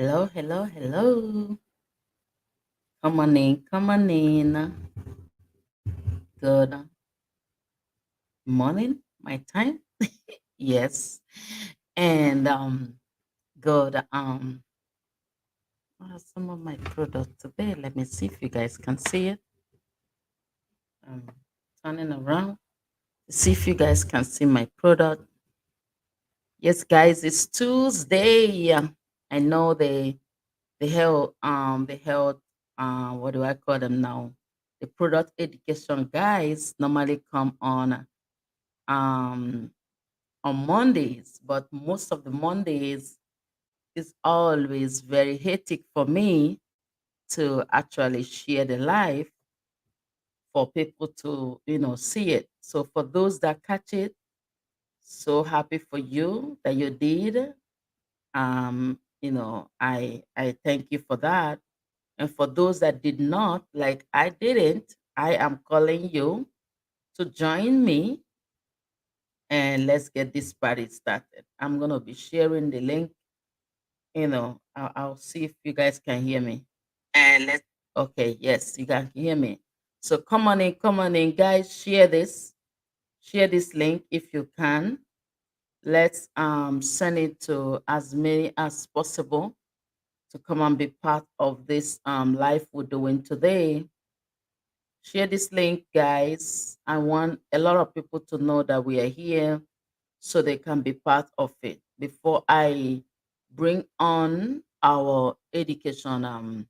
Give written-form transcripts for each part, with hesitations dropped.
Hello, hello, hello. Come on in, come on in. Good morning, my time. Yes. And good what are some of my products today? Let me see if you guys can see it. Um Turning around. See if you guys can see my product. Yes, guys, it's Tuesday. I know the health what do I call them now? The product education guys normally come um on Mondays, but most of the Mondays is always very hectic for me to actually share the live for people to see it. So for those that catch it, so happy for you that you did. I thank you for that. And for those that did not, like I didn't, I am calling you to join me and let's get this party started. I'm gonna be sharing the link. I'll see if you guys can hear me. And let's Okay, yes, you can hear me. So come on in, guys. Share this link if you can. Let's send it to as many as possible to come and be part of this live we're doing today. Share this link, guys. I want a lot of people to know that we are here so they can be part of it. Before I bring on our education,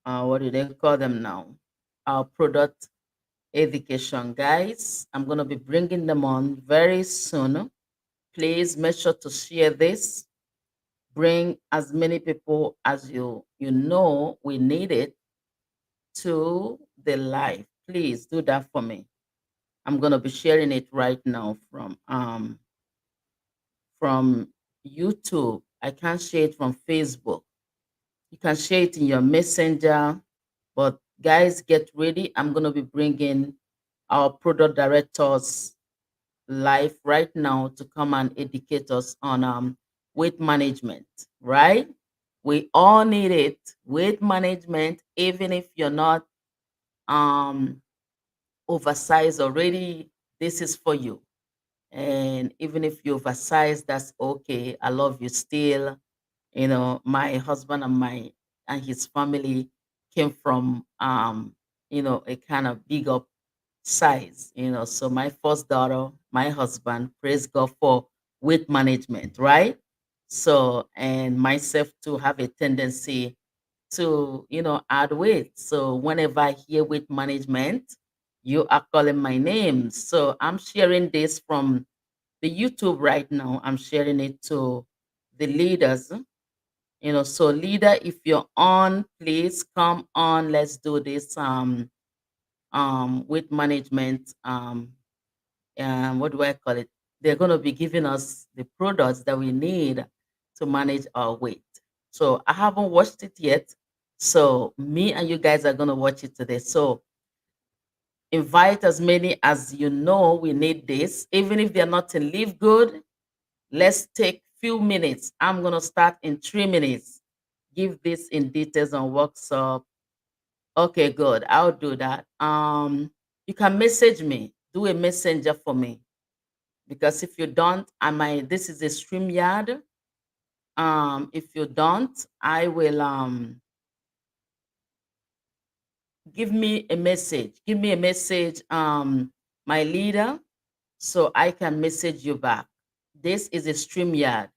what do they call them now? Our product education guys. I'm going to be bringing them on very soon. Please make sure to share this. Bring as many people as you know we need it to the live. Please do that for me. I'm gonna be sharing it right now from YouTube. I can't share it from Facebook. You can share it in your messenger. But guys, get ready. I'm gonna be bringing our product directors live right now to come and educate us on weight management. Right? We all need it. Weight management, even if you're not um oversized already, this is for you. And even if you oversize, that's okay. I love you still. My husband and his family came from a kind of big up size. So my first daughter, my husband, praise God for weight management, right? So and myself to have a tendency to add weight. So whenever I hear weight management, you are calling my name. So I'm sharing this from the YouTube right now. I'm sharing it to the leaders. So leader, if you're on, please come on. Let's do this weight management. What do I call it? They're going to be giving us the products that we need to manage our weight. So I haven't watched it yet. So me and you guys are going to watch it today. So invite as many as you know we need this, even if they're not in Live Good. Let's take few minutes. I'm going to start in 3 minutes. Give this in details on workshop. Okay, good. I'll do that. You can message me. Do a messenger for me because if you don't, I might. This is a StreamYard. If you don't, I will give me a message. Give me a message, my leader, so I can message you back. This is a StreamYard.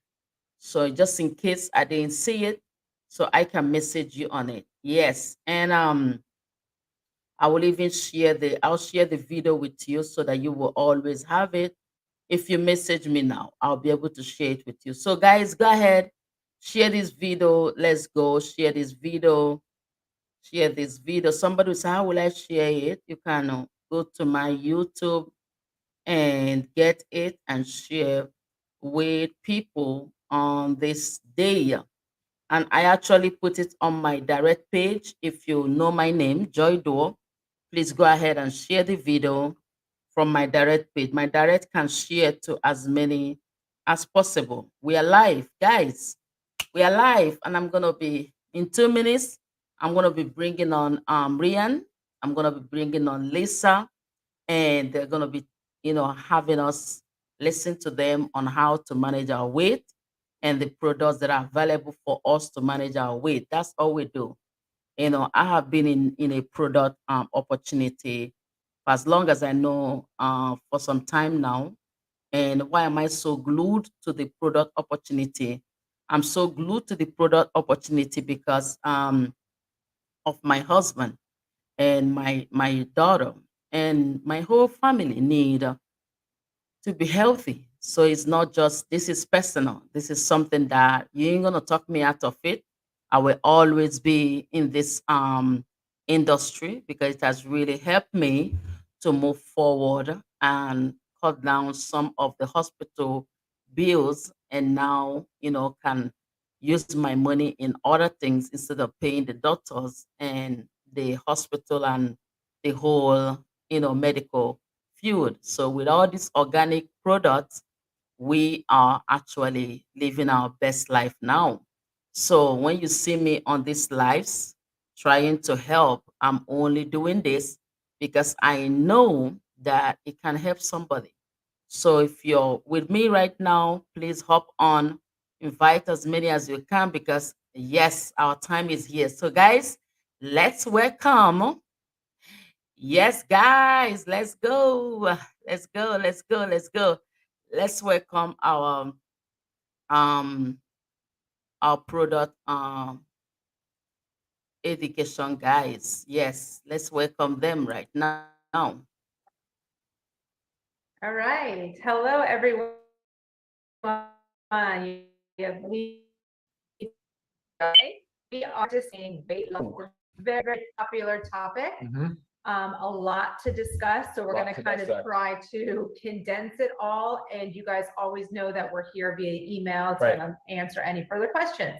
So just in case I didn't see it, so I can message you on it. Yes. And I will even I'll share the video with you so that you will always have it. If you message me now, I'll be able to share it with you. So guys, go ahead, share this video. Let's go. Share this video. Share this video. Somebody will say, how will I share it? You can go to my YouTube and get it and share with people on this day. And I actually put it on my direct page. If you know my name, Joy Door, please go ahead and share the video from my direct page. My direct can share to as many as possible. We are live, guys. We are live, and I'm gonna be in 2 minutes. I'm gonna be bringing on Rian. I'm gonna be bringing on Lisa, and they're gonna be, having us listen to them on how to manage our weight and the products that are available for us to manage our weight. That's all we do. I have been in a product opportunity for as long as I know, for some time now. And why am I so glued to the product opportunity? I'm so glued to the product opportunity because of my husband and my daughter and my whole family need to be healthy. So it's not just, this is personal. This is something that you ain't gonna talk me out of it. I will always be in this industry because it has really helped me to move forward and cut down some of the hospital bills, and now can use my money in other things instead of paying the doctors and the hospital and the whole medical field. So with all these organic products, we are actually living our best life now. So when you see me on these lives trying to help, I'm only doing this because I know that it can help somebody. So if you're with me right now, please hop on, invite as many as you can, because yes, our time is here. So guys, let's welcome. Yes, guys, let's go. Let's go. Let's go. Let's go. Let's welcome um our product education guys. Yes, let's welcome them right now. All right. Hello, everyone. You have Lisa and Rian. We are discussing weight loss. It's a very, very popular topic. A lot to discuss. So we're going to kind of try to condense it all. And you guys always know that we're here via email to answer any further questions.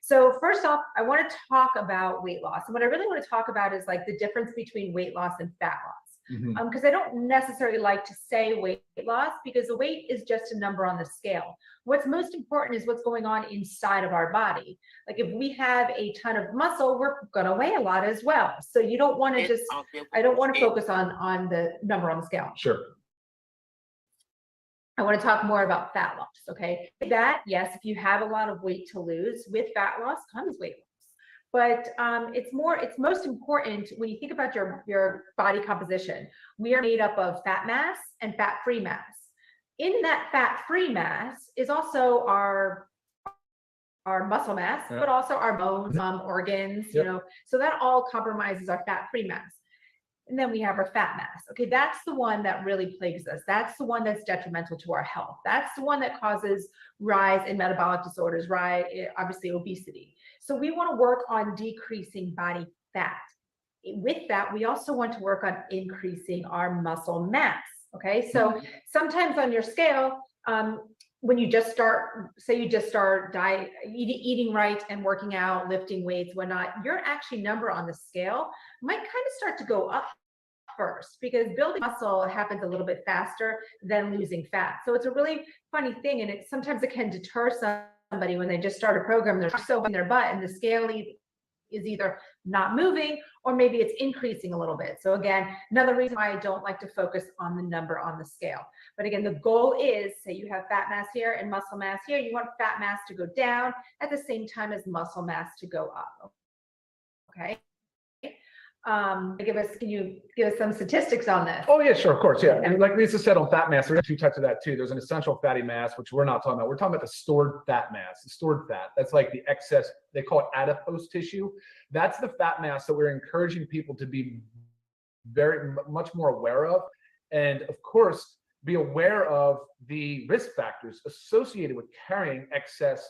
So first off, I want to talk about weight loss. And what I really want to talk about is like the difference between weight loss and fat loss. Because I don't necessarily like to say weight loss because the weight is just a number on the scale. What's most important is what's going on inside of our body. Like if we have a ton of muscle, we're going to weigh a lot as well. So you don't want to just, I don't want to focus on the number on the scale. Sure. I want to talk more about fat loss, okay? That, yes, if you have a lot of weight to lose, with fat loss comes weight loss. But it's most important when you think about your body composition. We are made up of fat mass and fat-free mass. In that fat-free mass is also our muscle mass, but also our bones, organs, so that all compromises our fat-free mass. And then we have our fat mass. Okay, that's the one that really plagues us. That's the one that's detrimental to our health. That's the one that causes rise in metabolic disorders, obviously obesity. So we want to work on decreasing body fat. With that, we also want to work on increasing our muscle mass. Okay, so sometimes on your scale, when you just start, say you just start eating right and working out, lifting weights, whatnot, your actually number on the scale might kind of start to go up first, because building muscle happens a little bit faster than losing fat. So it's a really funny thing, and sometimes it can deter somebody when they just start a program. They're so in their butt, and the scale is either not moving or maybe it's increasing a little bit. So again, another reason why I don't like to focus on the number on the scale. But again, the goal is, say you have fat mass here and muscle mass here, you want fat mass to go down at the same time as muscle mass to go up. Okay. Can you give us some statistics on this? Oh yeah, sure, of course, yeah. And like Lisa said on fat mass, there's two types of that too. There's an essential fatty mass, which we're not talking about. We're talking about the stored fat mass, the stored fat. That's like the excess, they call it adipose tissue. That's the fat mass that we're encouraging people to be very much more aware of. And of course, be aware of the risk factors associated with carrying excess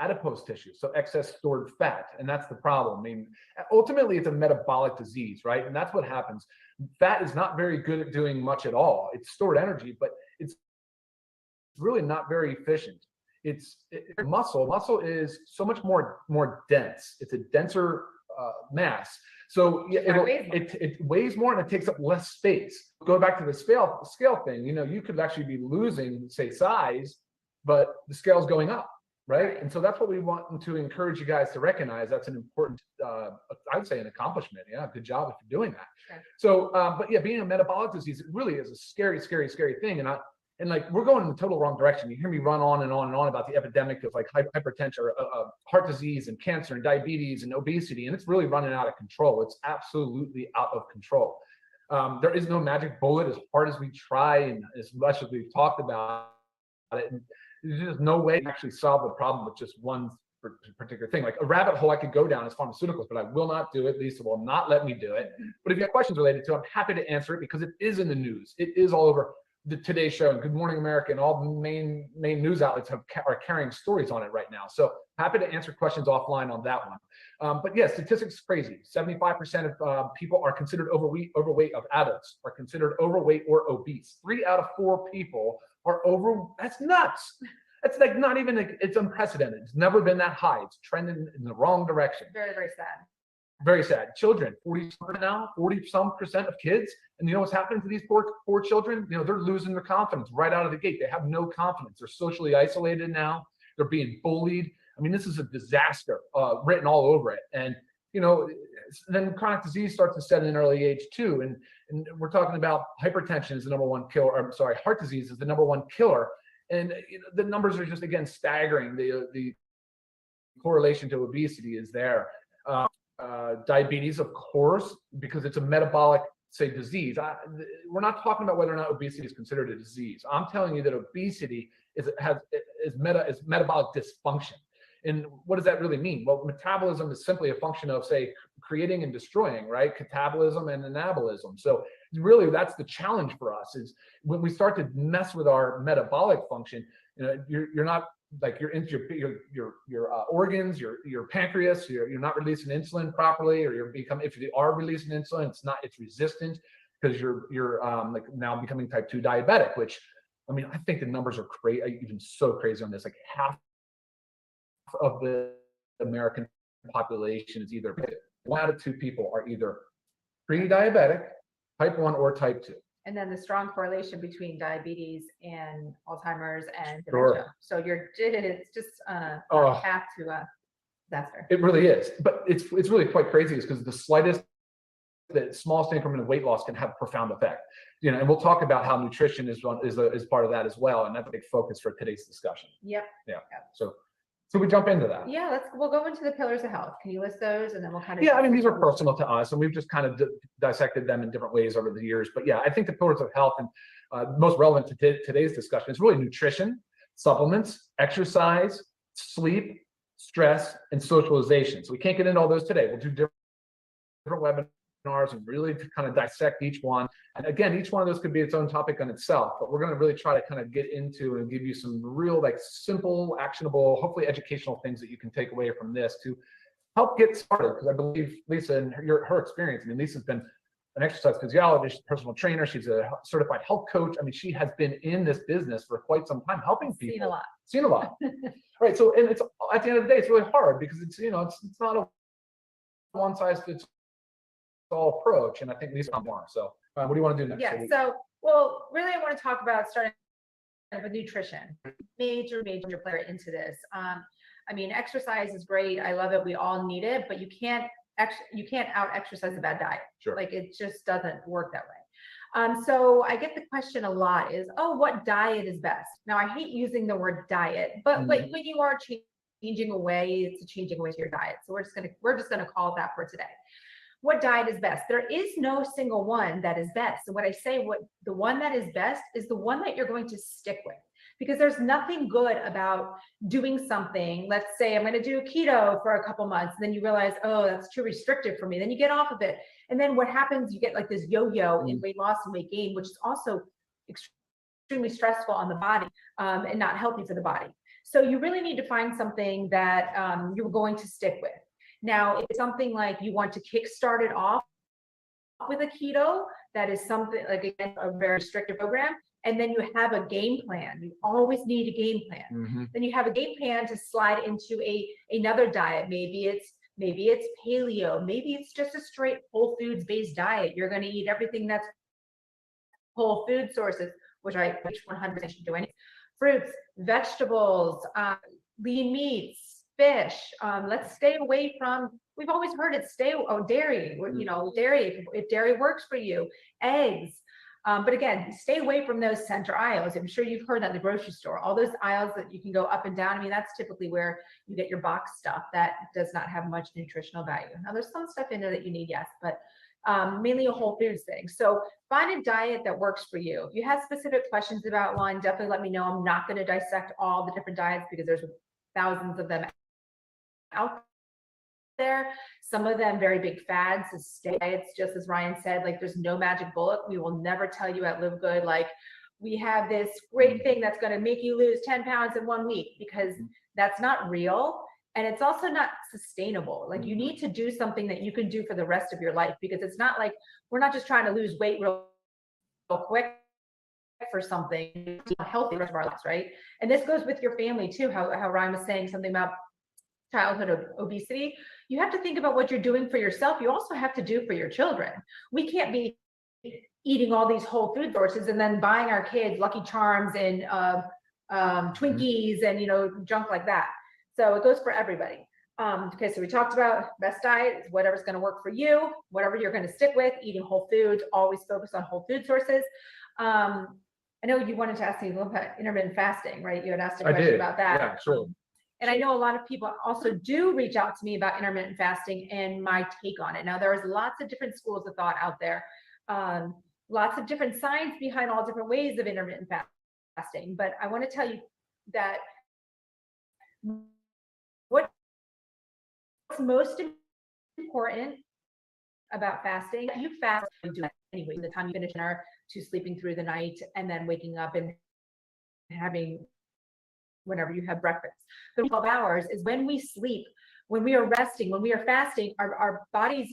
adipose tissue, so excess stored fat. And that's the problem. I mean, ultimately it's a metabolic disease, right? And that's what happens. Fat is not very good at doing much at all. It's stored energy, but it's really not very efficient. Muscle is so much more dense. It's a denser mass. So it weighs more and it takes up less space. Go back to the scale thing, you could actually be losing, say, size, but the scale's going up. right? And so that's what we want to encourage you guys to recognize. That's an important, I would say, an accomplishment. Yeah, good job if you're doing that. Sure. So, but yeah, being a metabolic disease, it really is a scary, scary, scary thing. And like, we're going in the total wrong direction. You hear me run on and on and on about the epidemic of like hypertension, or heart disease and cancer and diabetes and obesity, and it's really running out of control. It's absolutely out of control. There is no magic bullet. As hard as we try and as much as we've talked about it, and there's just no way to actually solve the problem with just one particular thing. Like a rabbit hole I could go down is pharmaceuticals, but I will not do it. Lisa will not let me do it. But if you have questions related to it, I'm happy to answer it, because it is in the news. It is all over the Today Show and Good Morning America, and all the main news outlets are carrying stories on it right now. So happy to answer questions offline on that one. But yeah, statistics crazy. 75% of people are considered overweight of adults are considered overweight or obese. 3 out of 4 people are over. That's nuts. That's like not even, it's unprecedented. It's never been that high. It's trending in the wrong direction. Very, very sad. Very sad. Children, 40% of kids. And you know what's happening to these poor children? You know, they're losing their confidence right out of the gate. They have no confidence. They're socially isolated now. They're being bullied. I mean, this is a disaster written all over it. And, you know, then chronic disease starts to set in early age too. And we're talking about hypertension is the #1 killer. I'm sorry, heart disease is the #1 killer. And you know, the numbers are just, again, staggering. The correlation to obesity is there. Diabetes, of course, because it's a metabolic, say, disease. We're not talking about whether or not obesity is considered a disease. I'm telling you that obesity is metabolic dysfunction. And what does that really mean? Well, metabolism is simply a function of, say, creating and destroying, right? Catabolism and anabolism. So really, that's the challenge for us, is when we start to mess with our metabolic function, you know, you're not like you're into your organs, your pancreas, you're not releasing insulin properly, or if you are releasing insulin, it's resistant, because you're like now becoming type 2 diabetic, which, I mean, I think the numbers are crazy, even so crazy on this. Like half of the American population is either 1 out of 2 people are either pre-diabetic, type 1, or type 2. And then the strong correlation between diabetes and Alzheimer's and Sure. dementia. So it's just a path to a disaster. It really is. But it's really quite crazy, is because the smallest increment of weight loss can have profound effect. You know, and we'll talk about how nutrition is part of that as well, and that's a big focus for today's discussion. Yep. Yeah. So we jump into that. Yeah, we'll go into the pillars of health. Can you list those, and then we'll kind of. Yeah, I mean, these are personal to us, and we've just kind of dissected them in different ways over the years. But yeah, I think the pillars of health, and most relevant to today's discussion, is really nutrition, supplements, exercise, sleep, stress, and socialization. So we can't get into all those today. We'll do different webinars and really to kind of dissect each one. And again, each one of those could be its own topic on itself, but we're going to really try to kind of get into and give you some real, like, simple, actionable, hopefully educational things that you can take away from this to help get started. Because I believe Lisa and her experience, I mean, Lisa's been an exercise physiologist, personal trainer. She's a certified health coach. I mean, she has been in this business for quite some time, helping people. Seen a lot. Right. So, and it's, at the end of the day, it's really hard, because it's, you know, it's not a one size fits all approach. And I think Lisa more. So what do you want to do next? Yeah. So, well, really, I want to talk about starting with nutrition. Major player into this. I mean, exercise is great. I love it. We all need it, but you can't out exercise a bad diet. Sure. Like, it just doesn't work that way. So I get the question a lot is, oh, what diet is best? Now, I hate using the word diet, but when you are changing away, it's a changing away to your diet. So we're just gonna call it that for today. What diet is best? There is no single one that is best. So what I say, the one that is best is the one that you're going to stick with, because there's nothing good about doing something. Let's say I'm going to do keto for a couple months, and then you realize, oh, that's too restrictive for me. Then you get off of it. And then what happens, you get like this yo-yo in weight loss and weight gain, which is also extremely stressful on the body and not healthy for the body. So you really need to find something that you're going to stick with. Now, if it's something like you want to kickstart it off with a keto, that is something like, again, a very restrictive program, and then you have a game plan. You always need a game plan. Then you have a game plan to slide into another diet. Maybe it's paleo. Maybe it's just a straight whole foods based diet. You're going to eat everything that's whole food sources, which 100% should do. Fruits, vegetables, lean meats, fish. Let's stay away from, we've always heard it, dairy, dairy, if dairy works for you, eggs. But again, stay away from those center aisles. I'm sure you've heard that in the grocery store, all those aisles that you can go up and down. I mean, that's typically where you get your box stuff that does not have much nutritional value. Now there's some stuff in there that you need, yes, but mainly a whole foods thing. So find a diet that works for you. If you have specific questions about one, definitely let me know. I'm not going to dissect all the different diets because there's thousands of them out there. Some of them very big fads, so stay diets, just as Ryan said, like there's no magic bullet. We will never tell you at LiveGood, like we have this great thing that's going to make you lose 10 pounds in 1 week, because that's not real. And it's also not sustainable. Like you need to do something that you can do for the rest of your life, because it's not like, we're not just trying to lose weight real quick for something healthy the rest of our lives, right? And this goes with your family too, how Ryan was saying something about childhood obesity. You have to think about what you're doing for yourself. You also have to do for your children. We can't be eating all these whole food sources and then buying our kids Lucky Charms and Twinkies and junk like that. So it goes for everybody. Okay, so we talked about best diet is whatever's going to work for you, whatever you're going to stick with, eating whole foods, always focus on whole food sources. I know you wanted to ask me a little bit intermittent fasting, right? You had asked a question about that. Yeah, sure. And I know a lot of people also do reach out to me about intermittent fasting and my take on it. Now, there is lots of different schools of thought out there, lots of different science behind all different ways of intermittent fasting. But I want to tell you that what's most important about fasting, you fast anyway, the time you finish dinner to sleeping through the night and then waking up and having whenever you have breakfast. The 12 hours is when we sleep, when we are resting, when we are fasting, our body's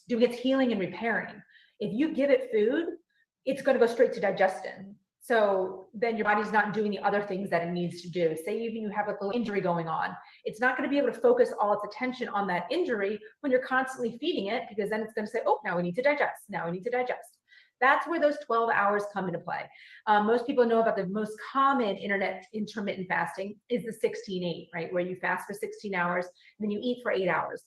doing its healing and repairing. If you give it food, it's going to go straight to digestion. So then your body's not doing the other things that it needs to do. Say even you have like a little injury going on, it's not going to be able to focus all its attention on that injury when you're constantly feeding it, because then it's going to say, oh, now we need to digest. Now we need to digest. That's where those 12 hours come into play. Most people know about the most common intermittent fasting is the 16-8, right? Where you fast for 16 hours, and then you eat for 8 hours.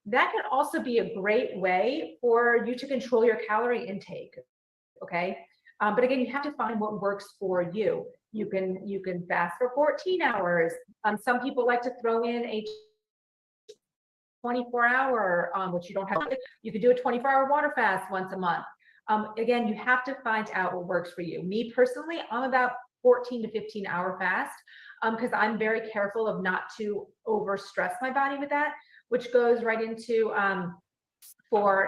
That can also be a great way for you to control your calorie intake, okay? But again, you have to find what works for you. You can fast for 14 hours. Some people like to throw in a 24-hour, which you don't have. You could do a 24-hour water fast once a month. Again, you have to find out what works for you. Me personally, I'm about 14 to 15 hour fast because I'm very careful of not to overstress my body with that, which goes right into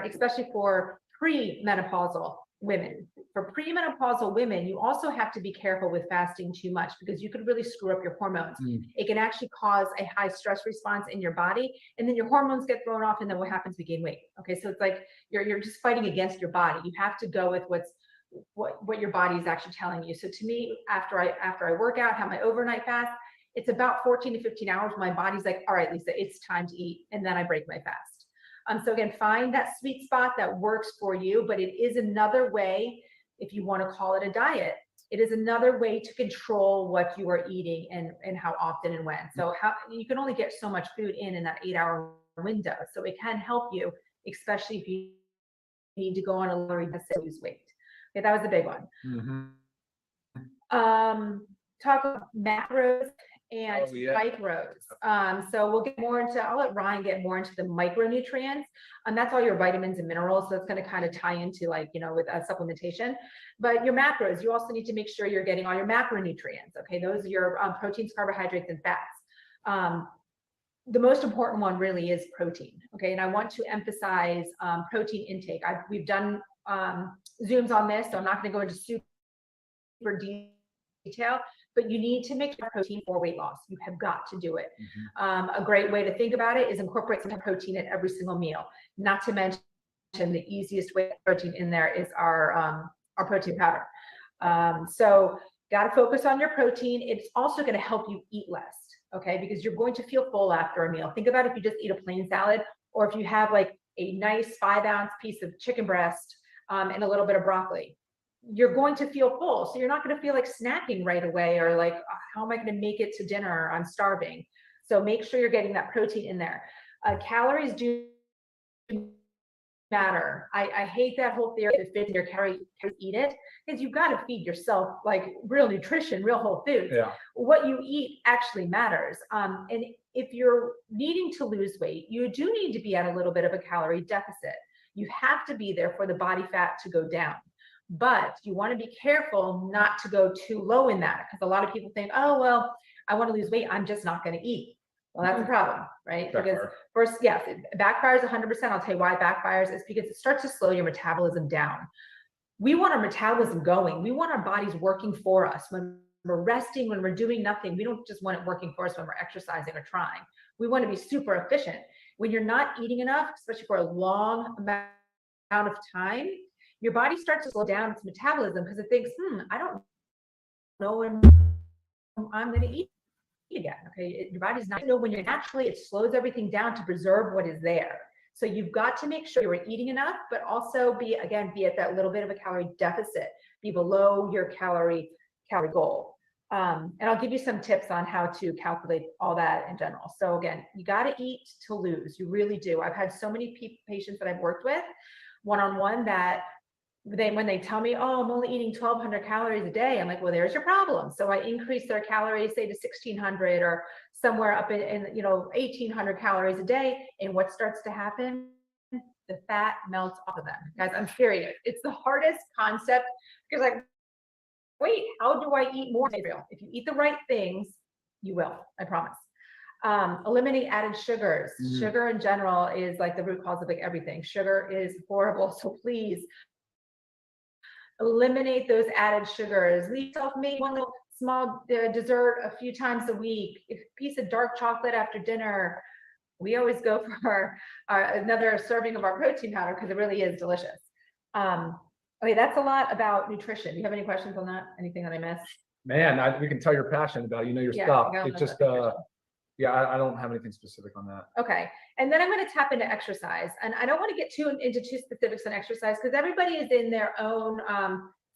especially for premenopausal women. For premenopausal women, you also have to be careful with fasting too much, because you could really screw up your hormones. It can actually cause a high stress response in your body, and then your hormones get thrown off, and then what happens? We gain weight. Okay, so it's like you're just fighting against your body. You have to go with what your body is actually telling you. So to me, after I work out, have my overnight fast, it's about 14 to 15 hours. My body's like, all right, Lisa, it's time to eat, and then I break my fast. So again, find that sweet spot that works for you, but it is another way, if you want to call it a diet, it is another way to control what you are eating and how often and when. So you can only get so much food in that 8-hour window. So it can help you, especially if you need to go on a lower to lose weight. Okay, that was the big one. Talk about macros and micros. So we'll get more into, I'll let Ryan get more into the micronutrients. And that's all your vitamins and minerals. So it's going to kind of tie into with supplementation. But your macros, you also need to make sure you're getting all your macronutrients. Okay, those are your proteins, carbohydrates, and fats. The most important one really is protein. Okay, and I want to emphasize protein intake. We've done Zooms on this, so I'm not going to go into super detail, but you need to make sure protein for weight loss. You have got to do it. A great way to think about it is incorporate some protein at every single meal. Not to mention the easiest way to get protein in there is our protein powder. So got to focus on your protein. It's also going to help you eat less, okay? Because you're going to feel full after a meal. Think about if you just eat a plain salad, or if you have like a nice 5-ounce piece of chicken breast and a little bit of broccoli. you're going to feel full. So you're not going to feel like snacking right away, or like, "Oh, how am I going to make it to dinner? I'm starving." So make sure you're getting that protein in there. Calories do matter. I hate that whole theory that fits in your calorie, eat it, because you've got to feed yourself like real nutrition, real whole foods. Yeah. What you eat actually matters. And if you're needing to lose weight, you do need to be at a little bit of a calorie deficit. You have to be there for the body fat to go down. But you want to be careful not to go too low in that, because a lot of people think, oh, well, I want to lose weight, I'm just not going to eat. Well, that's a problem, right? Because first, yes, it backfires 100%. I'll tell you why it backfires. Is because it starts to slow your metabolism down. We want our metabolism going. We want our bodies working for us. When we're resting, when we're doing nothing, we don't just want it working for us when we're exercising or trying. We want to be super efficient. When you're not eating enough, especially for a long amount of time, your body starts to slow down its metabolism because it thinks, I don't know when I'm going to eat again. Okay, your body's not, when you're naturally, it slows everything down to preserve what is there. So you've got to make sure you're eating enough, but also be at that little bit of a calorie deficit, be below your calorie goal. And I'll give you some tips on how to calculate all that in general. So again, you got to eat to lose. You really do. I've had so many patients that I've worked with one-on-one that when they tell me, oh, I'm only eating 1,200 calories a day, I'm like, well, there's your problem. So I increase their calories, say to 1,600 or somewhere up in 1,800 calories a day. And what starts to happen? The fat melts off of them. Guys, I'm serious. It's the hardest concept, because like, wait, how do I eat more? If you eat the right things, you will, I promise. Eliminate added sugars. Sugar in general is like the root cause of like everything. Sugar is horrible. So please, eliminate those added sugars. Leave yourself maybe one little small dessert a few times a week, a piece of dark chocolate after dinner. We always go for another serving of our protein powder because it really is delicious. Okay, that's a lot about nutrition. Do you have any questions on that? Anything that I missed? Man, we can tell you're passionate about it. You know your stuff. It just, I don't have anything specific on that. Okay. And then I'm going to tap into exercise. And I don't want to get into too specifics on exercise, because everybody is in their own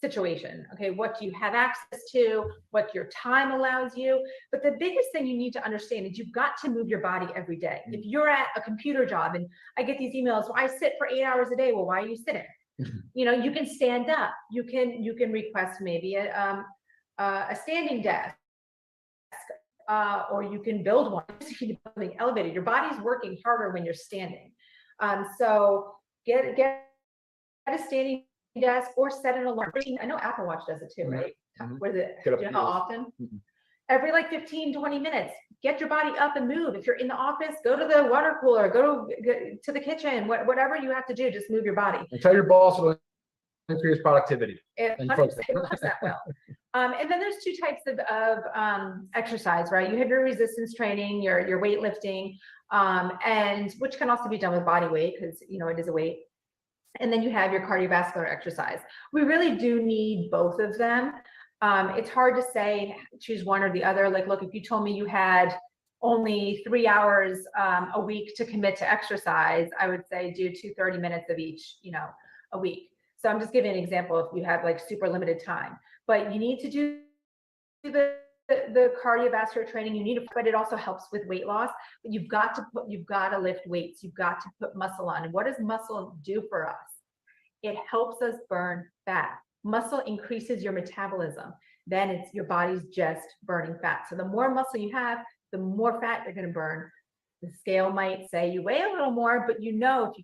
situation. Okay. What do you have access to? What your time allows you? But the biggest thing you need to understand is you've got to move your body every day. If you're at a computer job, and I get these emails, well, I sit for 8 hours a day. Well, why are you sitting? You can stand up. You can request maybe a standing desk. Or you can build one. You can build elevated. Your body's working harder when you're standing. So get a standing desk or set an alarm. I know Apple Watch does it too, right? What is it? Do you know how often? Every like 15, 20 minutes, get your body up and move. If you're in the office, go to the water cooler, go to the kitchen, whatever you have to do, just move your body. And tell your boss it'll increase productivity. 100% that well. And then there's two types of exercise, right? You have your resistance training, your weightlifting, and which can also be done with body weight, because it is a weight. And then you have your cardiovascular exercise. We really do need both of them. It's hard to say choose one or the other. Like, look, if you told me you had only 3 hours a week to commit to exercise, I would say do 30 minutes of each, a week. So I'm just giving an example if you have like super limited time, but you need to do the cardiovascular training. You need to, but it also helps with weight loss. But you've got to lift weights. You've got to put muscle on. And what does muscle do for us? It helps us burn fat. Muscle increases your metabolism. Then it's your body's just burning fat. So the more muscle you have, the more fat you're going to burn. The scale might say you weigh a little more, but if you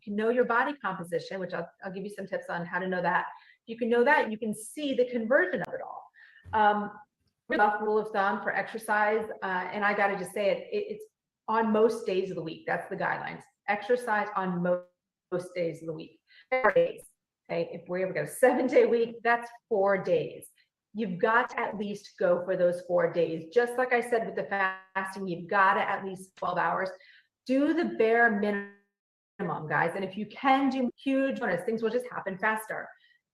can know your body composition, which I'll give you some tips on how to know that. If you can know that, you can see the conversion of it all. Rough rule of thumb for exercise, and I got to just say it's on most days of the week. That's the guidelines. Exercise on most days of the week. 4 days. Okay, if we ever go 7-day week, that's 4 days. You've got to at least go for those 4 days. Just like I said with the fasting, you've got to at least 12 hours. Do the bare minimum, guys. And if you can do huge bonus, things will just happen faster.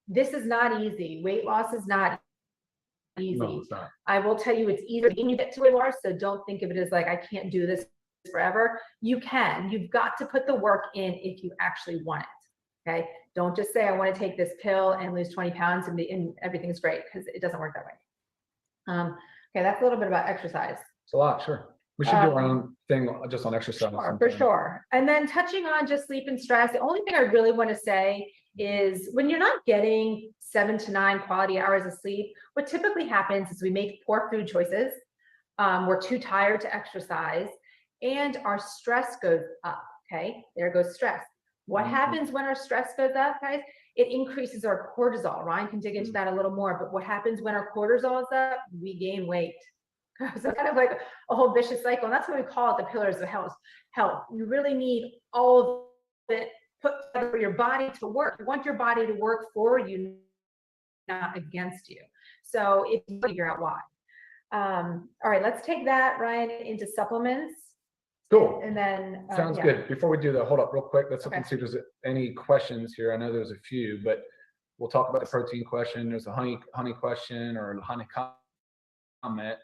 This is not easy. Weight loss is not easy. No, it's not. I will tell you, it's easier when you get to weight loss. So don't think of it as like, I can't do this forever. You can. You've got to put the work in if you actually want it. Okay. Don't just say, I want to take this pill and lose 20 pounds and everything's great, because it doesn't work that way. Okay. That's a little bit about exercise. It's a lot, sure. We should do our own thing just on exercise. Sure, for sure. And then touching on just sleep and stress, the only thing I really want to say is when you're not getting 7 to 9 quality hours of sleep, what typically happens is we make poor food choices. We're too tired to exercise, and our stress goes up. Okay, there goes stress. What happens when our stress goes up, guys? It increases our cortisol. Ryan can dig into that a little more, but what happens when our cortisol is up? We gain weight. So kind of like a whole vicious cycle. And that's what we call it, the pillars of health. You really need all of it put together for your body to work. You want your body to work for you, not against you. So if you figure out why. All right, let's take that, Ryan, into supplements. Cool. And then sounds good. Before we do that, hold up real quick. Let's look and see if there's any questions here. I know there's a few, but we'll talk about the protein question. There's a honey question or a honey comment.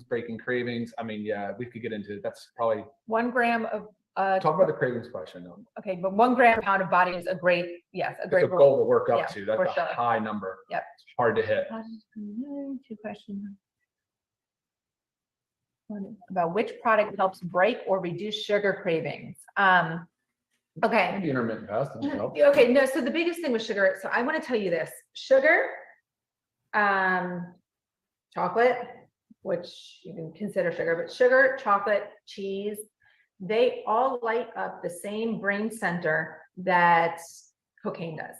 Breaking cravings. I mean, yeah, we could get into it. That's probably 1 gram of talk about the cravings question. Okay, but 1 gram per pound of body is a great, a great goal to work up yeah, to. That's a high number. Yep. It's hard to hit. 2 questions. About which product helps break or reduce sugar cravings. Okay. Maybe intermittent fasting helps. Okay, no, so the biggest thing with sugar, so I want to tell you this, sugar, chocolate, which you can consider sugar, but sugar, chocolate, cheese, they all light up the same brain center that cocaine does.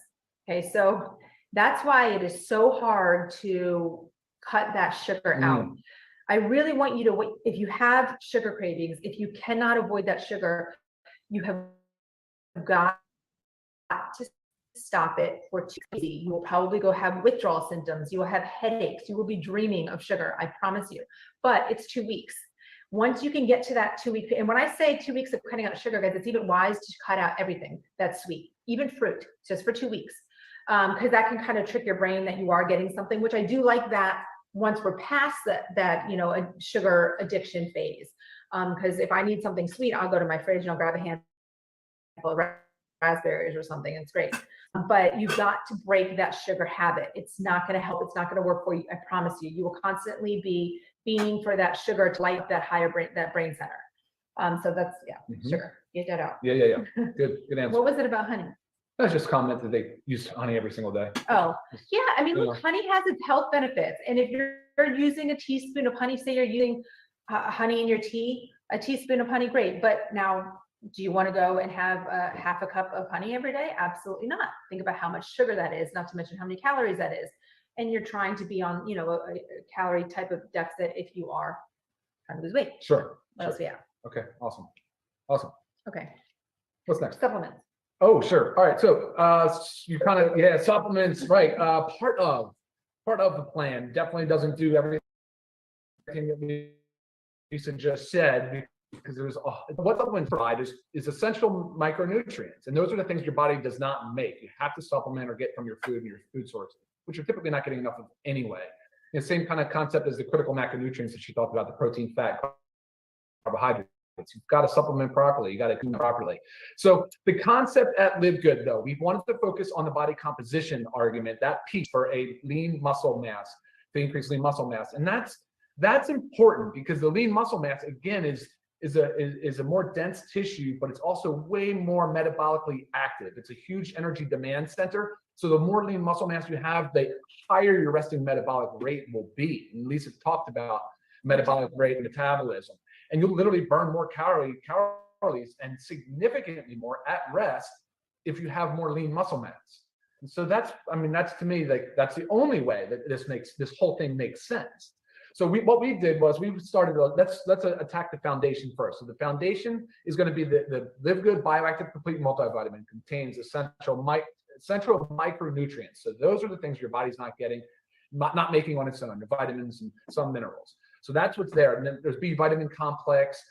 Okay, so that's why it is so hard to cut that sugar out. I really want you to, if you have sugar cravings, if you cannot avoid that sugar, you have got to stop it or too easy. You will probably go have withdrawal symptoms. You will have headaches. You will be dreaming of sugar. I promise you. But it's 2 weeks. Once you can get to that 2 week, and when I say 2 weeks of cutting out sugar, guys, it's even wise to cut out everything that's sweet, even fruit, just for 2 weeks, because that can kind of trick your brain that you are getting something. Which I do like that once we're past that a sugar addiction phase. Because if I need something sweet, I'll go to my fridge and I'll grab a handful of raspberries or something. It's great. But you've got to break that sugar habit. It's not going to help. It's not going to work for you. I promise you. You will constantly be fiending for that sugar to light up that brain center. So that's sugar. Get that out. Yeah. Good answer. What was it about honey? I was just comment that they use honey every single day. Oh, yeah. I mean, look, honey has its health benefits. And if you're using a teaspoon of honey, say you're using honey in your tea, a teaspoon of honey, great. But now, do you want to go and have half a cup of honey every day? Absolutely not. Think about how much sugar that is, not to mention how many calories that is. And you're trying to be on, a calorie type of deficit if you are trying to lose weight. Sure. What else we have? Okay, awesome. Okay. What's next? Supplements. Oh, sure. All right. So you kind of, supplements, right? Part of the plan definitely doesn't do everything that Lisa just said, because there's what supplements provide is essential micronutrients. And those are the things your body does not make. You have to supplement or get from your food and your food sources, which you're typically not getting enough of anyway. The same kind of concept as the critical macronutrients that she talked about, the protein, fat, carbohydrates. You've got to supplement properly. You got to do it properly. So the concept at LiveGood, though, we wanted to focus on the body composition argument, that piece for a lean muscle mass, to increase lean muscle mass. And that's important because the lean muscle mass, again, is a more dense tissue, but it's also way more metabolically active. It's a huge energy demand center. So the more lean muscle mass you have, the higher your resting metabolic rate will be. And Lisa talked about metabolic rate and metabolism. And you'll literally burn more calories and significantly more at rest if you have more lean muscle mass. And so that's to me, like, that's the only way that this whole thing makes sense. So what we did was we started, let's attack the foundation first. So the foundation is going to be the LiveGood Bioactive Complete Multivitamin. Contains essential micronutrients. So those are the things your body's not getting, not making on its own, the vitamins and some minerals. So that's what's there. And then there's B vitamin complex.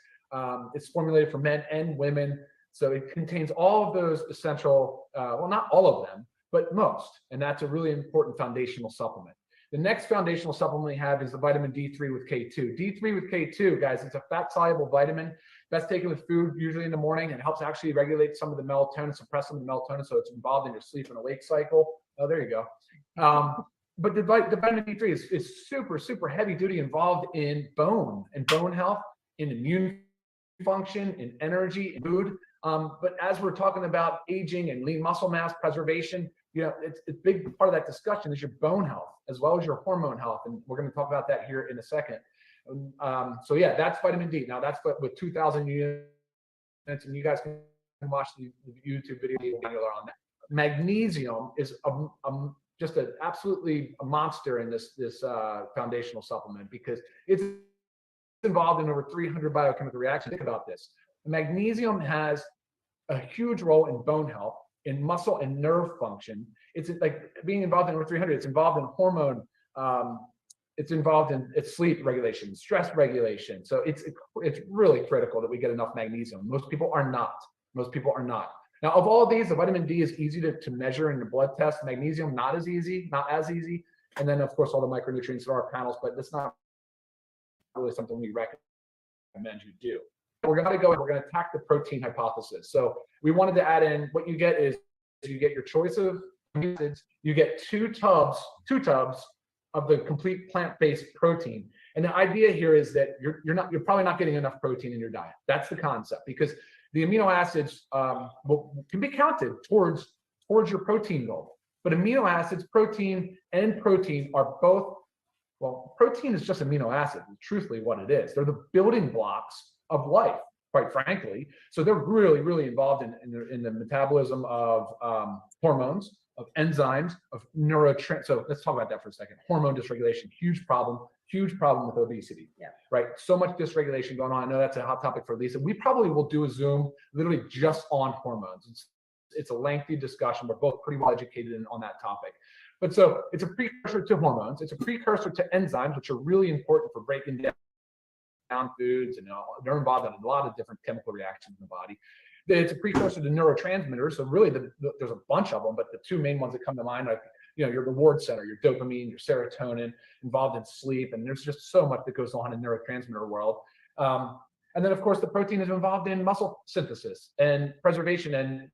It's formulated for men and women. So it contains all of those essential, well, not all of them, but most. And that's a really important foundational supplement. The next foundational supplement we have is the vitamin D3 with K2. D3 with K2, guys, it's a fat-soluble vitamin. Best taken with food, usually in the morning. It helps actually regulate some of the melatonin, suppress some of the melatonin, so it's involved in your sleep and awake cycle. Oh, there you go. But the vitamin D3 is super, super heavy duty, involved in bone and bone health, in immune function, in energy, in mood. But as we're talking about aging and lean muscle mass preservation, it's a big part of that discussion is your bone health as well as your hormone health. And we're going to talk about that here in a second. So yeah, that's vitamin D. Now that's with 2,000 units, and you guys can watch the YouTube video on that. Magnesium is just absolutely a monster in this foundational supplement because it's involved in over 300 biochemical reactions. Think about this. Magnesium has a huge role in bone health, in muscle and nerve function. It's like being involved in over 300. It's involved in hormone. It's involved in its sleep regulation, stress regulation. So it's really critical that we get enough magnesium. Most people are not. Most people are not. Now, of all of these, the vitamin D is easy to measure in the blood test. Magnesium, not as easy. And then, of course, all the micronutrients in our panels, but that's not really something we recommend you do. We're going to attack the protein hypothesis. So we wanted to add in what you get is you get your choice of acids. You get two tubs of the complete plant-based protein. And the idea here is that you're probably not getting enough protein in your diet. That's the concept, because the amino acids can be counted towards your protein goal. But amino acids, protein are both, well, protein is just amino acids, truthfully what it is. They're the building blocks of life, quite frankly. So they're really, really involved in the metabolism of hormones, of enzymes, of neurotransmitters. So let's talk about that for a second. Hormone dysregulation, huge problem with obesity. Yeah. Right? So much dysregulation going on. I know that's a hot topic for Lisa. We probably will do a Zoom literally just on hormones. It's a lengthy discussion. We're both pretty well educated on that topic. But so it's a precursor to hormones. It's a precursor to enzymes, which are really important for breaking down foods, and they're involved in a lot of different chemical reactions in the body. It's a precursor to neurotransmitters. So really, there's a bunch of them, but the two main ones that come to mind are, your reward center, your dopamine, your serotonin, involved in sleep, and there's just so much that goes on in the neurotransmitter world. And then, of course, the protein is involved in muscle synthesis and preservation and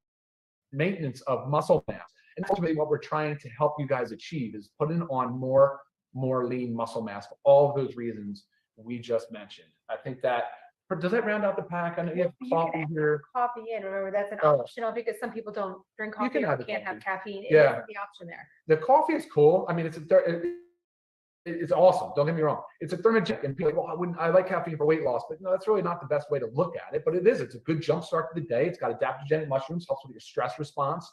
maintenance of muscle mass. And ultimately, what we're trying to help you guys achieve is putting on more lean muscle mass for all of those reasons we just mentioned. I think that, does that round out the pack? I know you have coffee here. Coffee in, remember that's an optional, because some people don't drink coffee or can't have caffeine. It isn't the option there. The coffee is cool. I mean, it's awesome. Don't get me wrong. It's a thermogenic, and people are like, I like caffeine for weight loss, but no, that's really not the best way to look at it. But it is. It's a good jump start to the day. It's got adaptogenic mushrooms, helps with your stress response,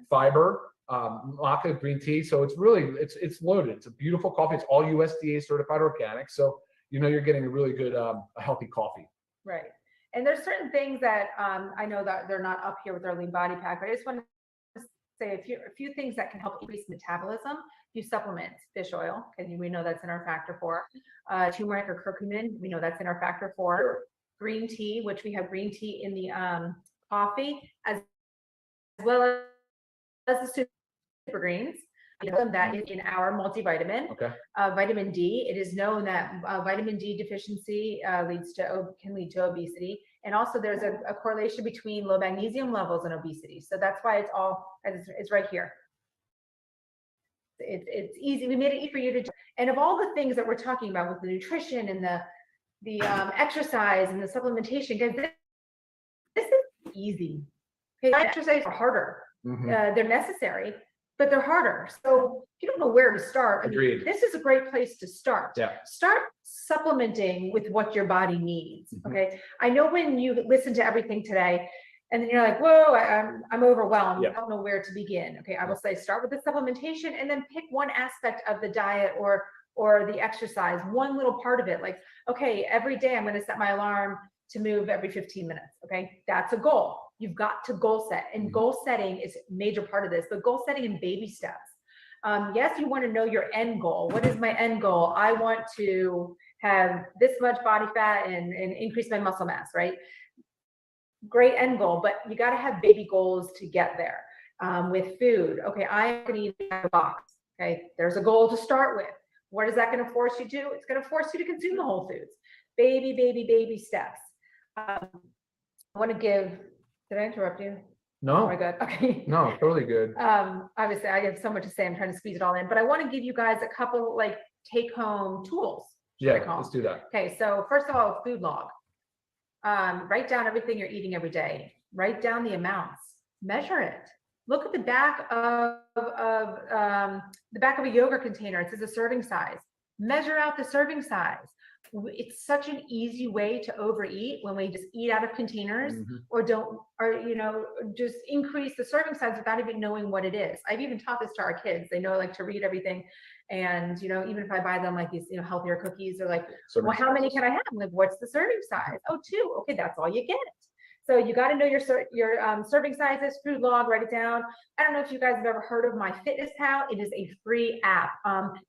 fiber, maca, green tea. So it's really, it's loaded. It's a beautiful coffee. It's all USDA certified organic. So you're getting a really good, a healthy coffee. Right. And there's certain things that I know that they're not up here with our lean body pack, but I just want to say a few things that can help increase metabolism. A few supplements: fish oil, because we know that's in our factor 4. Turmeric or curcumin, we know that's in our factor 4. Sure. Green tea, which we have green tea in the coffee, as well as the super greens. That is in our multivitamin. Okay. Vitamin D. It is known that vitamin D deficiency can lead to obesity, and also there's a correlation between low magnesium levels and obesity. So that's why it's right here. It's easy. We made it easy for you to. And of all the things that we're talking about with the nutrition and the exercise and the supplementation, guys, this is easy. Okay, exercise are harder. Mm-hmm. They're necessary, but they're harder. So if you don't know where to start, this is a great place to start. Yeah. Start supplementing with what your body needs. Mm-hmm. Okay. I know when you listen to everything today and then you're like, whoa, I'm overwhelmed. Yeah. I don't know where to begin. Okay. I will say start with the supplementation and then pick one aspect of the diet or the exercise, one little part of it. Like, okay, every day I'm going to set my alarm to move every 15 minutes. Okay. That's a goal. You've got to goal set, and goal setting is a major part of this, but goal setting in baby steps. Yes, you want to know your end goal. What is my end goal? I want to have this much body fat and increase my muscle mass, right? Great end goal, but you got to have baby goals to get there. With food, okay, I'm going to eat a box. Okay, there's a goal to start with. What is that going to force you to do? It's going to force you to consume the whole foods. Baby steps. I want to give, did I interrupt you? No. Oh my God. Okay. No, totally good. Obviously I have so much to say. I'm trying to squeeze it all in, but I want to give you guys a couple like take home tools. Yeah, let's do that. Okay. So first of all, food log. Write down everything you're eating every day. Write down the amounts. Measure it. Look at the back of a yogurt container. It says a serving size. Measure out the serving size. It's such an easy way to overeat when we just eat out of containers or just increase the serving size without even knowing what it is. I've even taught this to our kids. They know like to read everything. And, even if I buy them like these, healthier cookies, they're like, well, how many can I have? I'm like, what's the serving size? Oh, 2. Okay, that's all you get. So you got to know your serving sizes, food log, write it down. I don't know if you guys have ever heard of MyFitnessPal. It is a free app.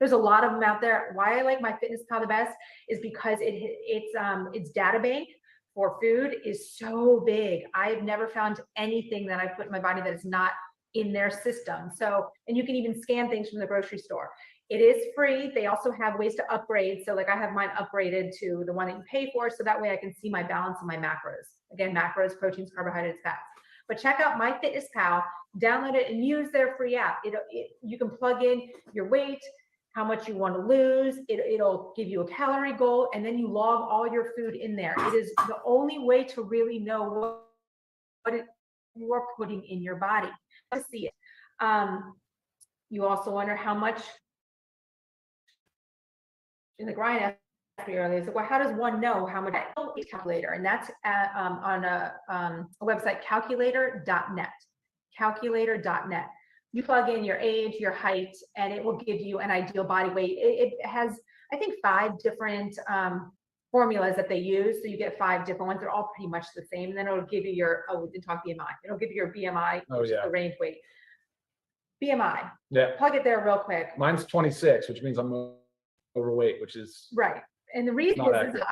There's a lot of them out there. Why I like MyFitnessPal the best is because its data bank for food is so big. I've never found anything that I put in my body that is not in their system. So, and you can even scan things from the grocery store. It is free. They also have ways to upgrade. So like I have mine upgraded to the one that you pay for. So that way I can see my balance and my macros. Again, macros, proteins, carbohydrates, fats. But check out MyFitnessPal, download it and use their free app. You can plug in your weight, how much you want to lose. It'll give you a calorie goal and then you log all your food in there. It is the only way to really know what you are putting in your body. To see it. You also wonder how much in the grind asked me earlier, well, how does one know how much? Calculator, and that's on a website, calculator.net. Calculator.net. You plug in your age, your height, and it will give you an ideal body weight. It has, I think, 5 different formulas that they use. So you get 5 different ones. They're all pretty much the same. And then it'll give you your, we didn't talk BMI. It'll give you your BMI, which is the range weight. BMI. Yeah. Plug it there real quick. Mine's 26, which means I'm overweight, which is right. And the reason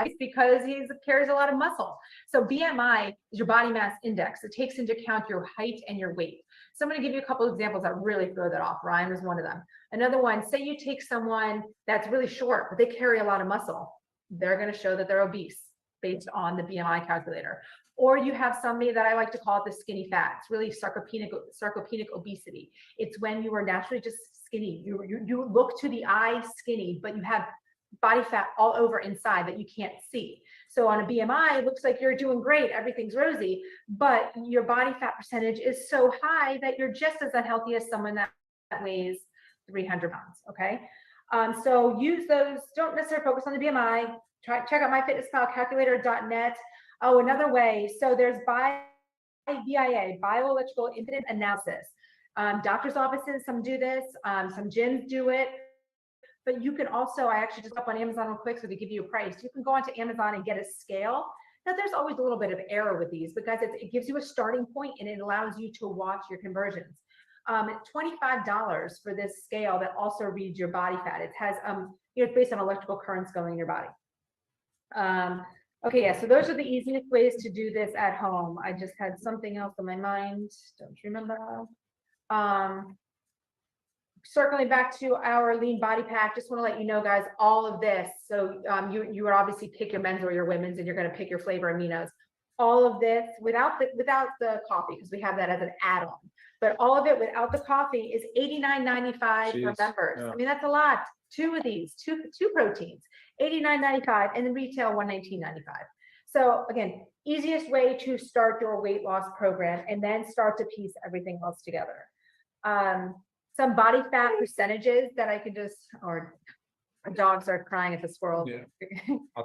is because he carries a lot of muscle. So BMI is your body mass index. It takes into account your height and your weight. So I'm going to give you a couple of examples that really throw that off. Ryan was one of them. Another one, say you take someone that's really short, but they carry a lot of muscle. They're going to show that they're obese based on the BMI calculator. Or you have somebody that I like to call it the skinny fat. It's really sarcopenic obesity. It's when you are naturally just skinny. You look to the eye skinny, but you have body fat all over inside that you can't see. So on a BMI, it looks like you're doing great, everything's rosy, but your body fat percentage is so high that you're just as unhealthy as someone that weighs 300 pounds, okay? So use those, don't necessarily focus on the BMI, check out MyFitnessPal, calculator.net. Oh, another way, so there's BIA, bioelectrical impedance analysis. Doctor's offices, some do this, some gyms do it. But you can also, I actually just up on Amazon real quick so they give you a price. You can go onto Amazon and get a scale. Now there's always a little bit of error with these because it gives you a starting point and it allows you to watch your conversions. $25 for this scale that also reads your body fat. It has, it's based on electrical currents going in your body. Okay, yeah, so those are the easiest ways to do this at home. I just had something else on my mind, don't remember. Circling back to our lean body pack, just want to let you know, guys, all of this. So you would obviously pick your men's or your women's, and you're going to pick your flavor aminos. All of this without the coffee, because we have that as an add-on. But all of it without the coffee is $89.95 for members. Yeah. I mean, that's a lot. 2 of these, two proteins, $89.95, and then retail $119.95. So again, easiest way to start your weight loss program, and then start to piece everything else together. Some body fat percentages that I could just, or dogs are crying at the squirrel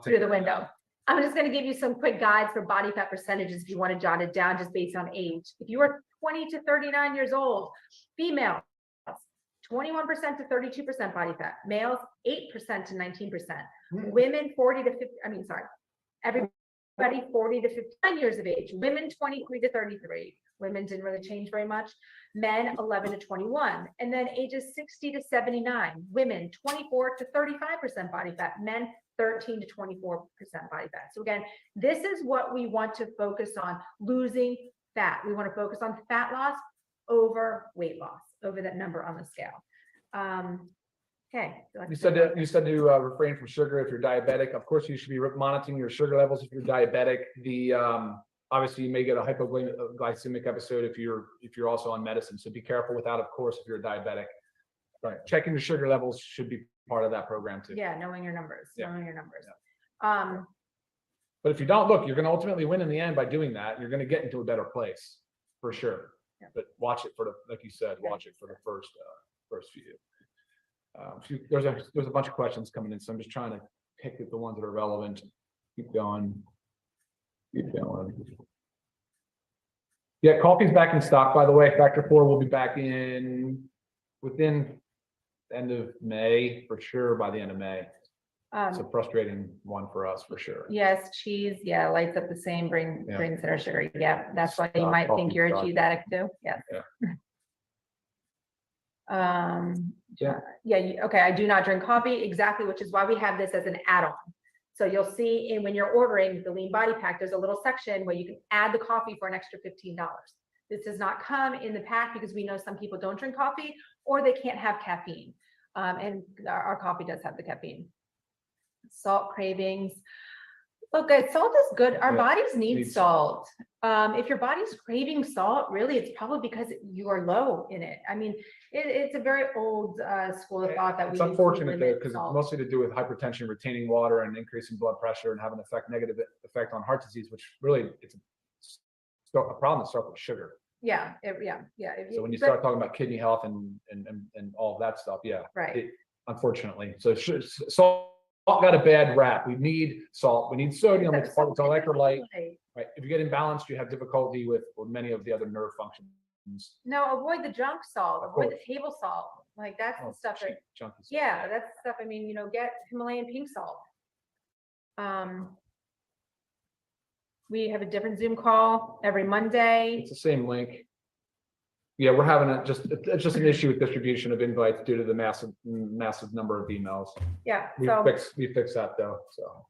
through the window. I'm just going to give you some quick guides for body fat percentages if you want to jot it down just based on age. If you are 20 to 39 years old, females, 21% to 32% body fat, males, 8% to 19%, women, 40 to 50, everybody 40 to 59 years of age, women 23 to 33. Women didn't really change very much. Men 11 to 21, and then ages 60 to 79. Women 24 to 35% body fat. Men 13 to 24% body fat. So again, this is what we want to focus on: losing fat. We want to focus on fat loss over weight loss, over that number on the scale. Okay. You said to refrain from sugar if you're diabetic. Of course, you should be monitoring your sugar levels if you're diabetic. Obviously you may get a hypoglycemic episode if you're also on medicine. So be careful with that, of course, if you're diabetic. Right. Checking your sugar levels should be part of that program too. Yeah, knowing your numbers. Yeah. Knowing your numbers. Yeah. But if you don't look, you're going to ultimately win in the end by doing that. You're going to get into a better place for sure. Yeah. But watch it for like you said, Yeah. watch it for the first few. There's a bunch of questions coming in, so I'm just trying to pick the ones that are relevant. Keep going. Yeah, coffee's back in stock, by the way. Factor 4 will be back in within the end of May, for sure, by the end of May. It's a frustrating one for us, for sure. Yes, cheese. Yeah, lights up the same. Brings in our sugar. Yeah, that's why you might think you're a cheese addict too. Yeah. Okay, I do not drink coffee, exactly, which is why we have this as an add-on. So you'll see when you're ordering the Lean Body Pack, there's a little section where you can add the coffee for an extra $15. This does not come in the pack because we know some people don't drink coffee or they can't have caffeine. And our coffee does have the caffeine. Salt cravings. Look, guys, salt is good. Our bodies need salt. If your body's craving salt, really, it's probably because you are low in it. I mean, it's a very old school of thought that it's unfortunate though, because it's mostly to do with hypertension, retaining water, and increasing blood pressure, and having an negative effect on heart disease, which really it's a problem that starts with sugar. Yeah. So when you start talking about kidney health and all of that stuff, right. Unfortunately, so salt got a bad rap. We need salt. We need sodium. It's part of electrolyte. Right. If you get imbalanced, you have difficulty with many of the other nerve functions. No, avoid the junk salt. Avoid the table salt. Like that's the stuff that. Yeah, that's the stuff. I mean, get Himalayan pink salt. We have a different Zoom call every Monday. It's the same link. Yeah, we're having it's just an issue with distribution of invites due to the massive number of emails. Yeah. We fixed that though. So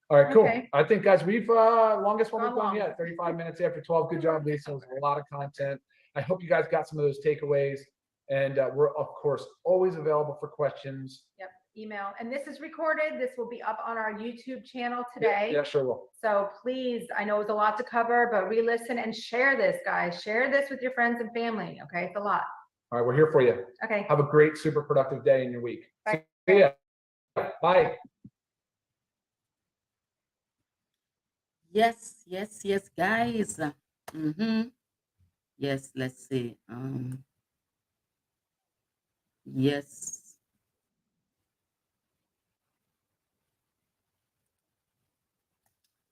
all right, cool. Okay. I think guys, we've longest one we've done yet, 35 minutes after 12. Good job, Lisa. It was a lot of content. I hope you guys got some of those takeaways. And we're of course always available for questions. Yep. Email. And this is recorded. This will be up on our YouTube channel today. Yeah, sure will. So please, I know it's a lot to cover, but re-listen and share this, guys. Share this with your friends and family. Okay, it's a lot. All right, we're here for you. Okay. Have a great, super productive day in your week. Bye. See ya. Bye. Yes, guys. Yes, let's see. Yes.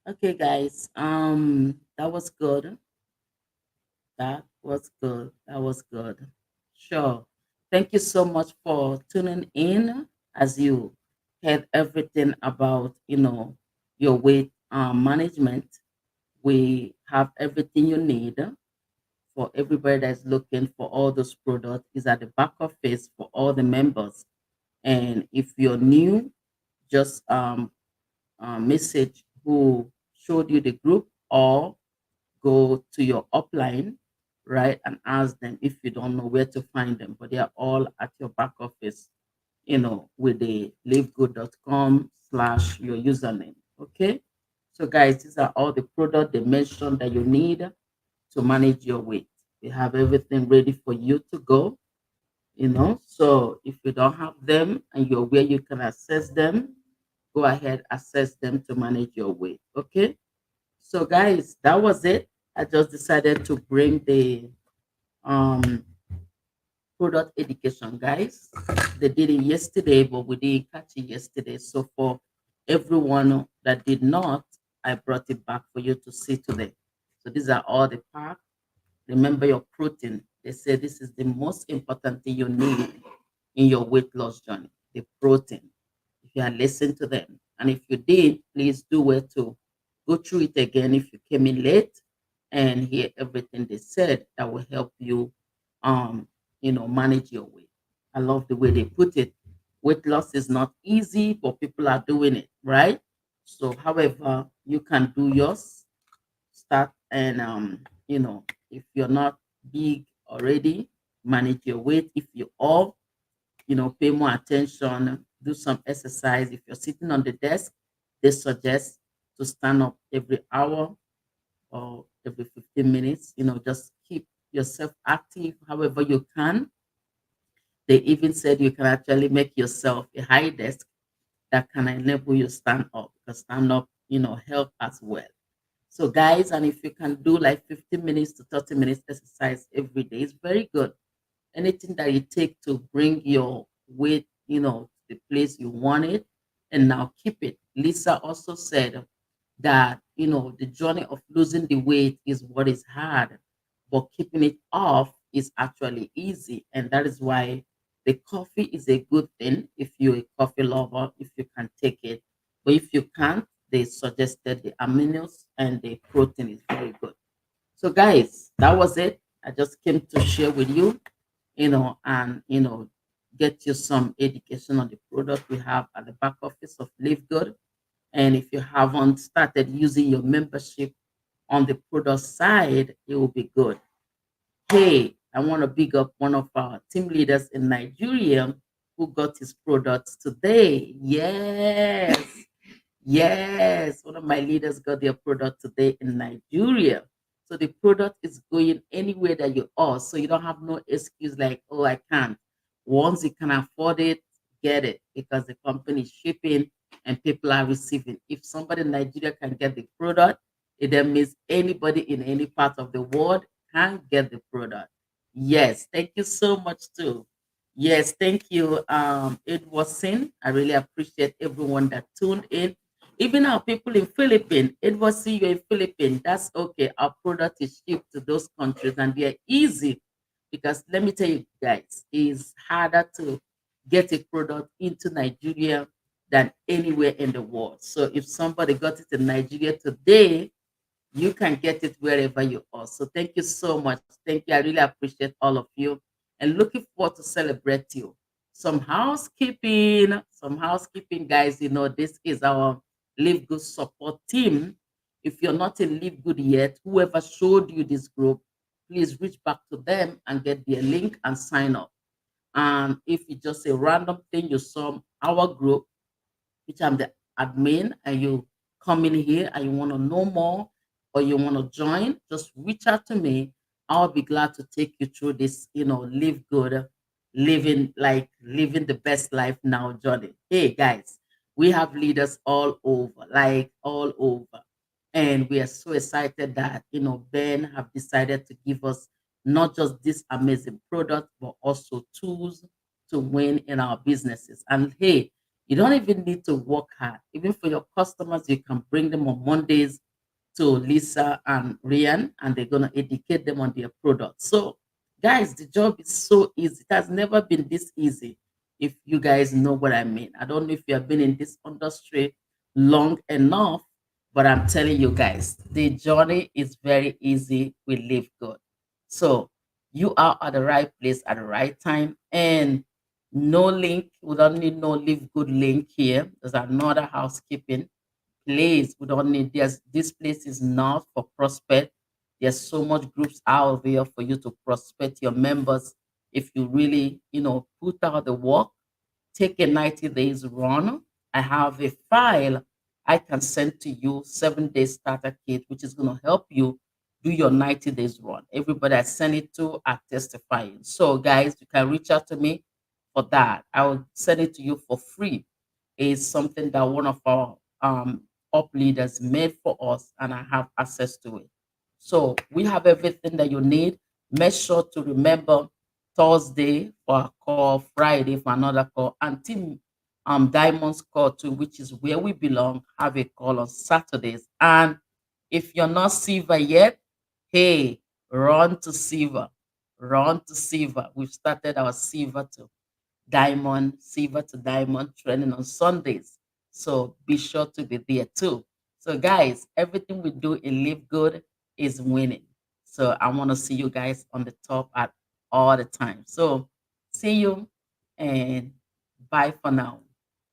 Okay, guys. That was good. That was good. Sure. Thank you so much for tuning in as you heard everything about, your weight management. We have everything you need for everybody that's looking for all those products is at the back office for all the members. And if you're new, just message who showed you the group or go to your upline, right, and ask them if you don't know where to find them. But they are all at your back office, with the livegood.com/your username. Okay. So guys, these are all the products they mentioned that you need to manage your weight. We have everything ready for you to go. So if you don't have them and you're where you can access them, go ahead, access them to manage your weight. Okay. So guys, that was it. I just decided to bring the um product education, guys. They did it yesterday, but we didn't catch it yesterday. So for everyone that did not, I brought it back for you to see today. So these are all the packs. Remember your protein. They say this is the most important thing you need in your weight loss journey, the protein. If you had listened to them, and if you did, please do it to go through it again if you came in late and hear everything they said that will help you manage your weight. I love the way they put it. Weight loss is not easy, but people are doing it, right? So however you can do yours, start and if you're not big already, manage your weight. If you are, pay more attention, do some exercise. If you're sitting on the desk, they suggest to stand up every hour or every 15 minutes. Just keep yourself active however you can. They even said you can actually make yourself a high desk that can enable you stand up, because stand up, help as well. So guys, and if you can do like 15 minutes to 30 minutes exercise every day, it's very good. Anything that you take to bring your weight, to the place you want it, and now keep it. Lisa also said that, the journey of losing the weight is what is hard, but keeping it off is actually easy. And that is why the coffee is a good thing if you're a coffee lover, if you can take it. But if you can't, they suggested the aminos and the protein is very good. So, guys, that was it. I just came to share with you, and get you some education on the product we have at the back office of LiveGood. And if you haven't started using your membership on the product side, it will be good. Hey, I want to big up one of our team leaders in Nigeria who got his products today. Yes. Yes, one of my leaders got their product today in Nigeria. So the product is going anywhere that you are. So you don't have no excuse like, oh, I can't. Once you can afford it, get it, because the company is shipping and people are receiving. If somebody in Nigeria can get the product, it then means anybody in any part of the world can get the product. Yes, thank you so much too. Yes, thank you. It was seen. I really appreciate everyone that tuned in. Even our people in Philippines, it was see you in Philippines. That's okay. Our product is shipped to those countries and they're easy, because let me tell you guys, it's harder to get a product into Nigeria than anywhere in the world. So if somebody got it in Nigeria today, you can get it wherever you are. So thank you so much. Thank you. I really appreciate all of you and looking forward to celebrate you. Some housekeeping, guys. This is our Live Good support team. If you're not in Live Good yet, whoever showed you this group, please reach back to them and get their link and sign up. And if it's just a random thing you saw our group, which I'm the admin, and you come in here and you want to know more or you want to join, just reach out to me. I'll be glad to take you through this, live good, living the best life now journey. Hey guys, we have leaders all over, like all over. And we are so excited that, Ben have decided to give us not just this amazing product, but also tools to win in our businesses. And hey, you don't even need to work hard. Even for your customers, you can bring them on Mondays to Lisa and Rian, and they're going to educate them on their product. So, guys, the job is so easy. It has never been this easy, if you guys know what I mean. I don't know if you have been in this industry long enough, but I'm telling you guys, the journey is very easy. We live good. So, you are at the right place at the right time. And no link, we don't need no live good link here. There's another housekeeping place. We don't need this place is not for prospect. There's so much groups out there for you to prospect your members. If you really, put out the work, take a 90 days run. I have a file I can send to you, 7 day starter kit, which is going to help you do your 90 days run. Everybody I send it to are testifying. So, guys, you can reach out to me for that. I will send it to you for free. It's something that one of our up leaders made for us, and I have access to it. So we have everything that you need. Make sure to remember Thursday for a call, Friday for another call, and Team Diamonds call too, which is where we belong. Have a call on Saturdays. And if you're not silver yet, hey, run to silver. Run to silver. We've started our silver too. Diamond, silver to diamond training on Sundays. So be sure to be there too. So, guys, everything we do in Live Good is winning. So, I want to see you guys on the top at all the time. So, see you and bye for now.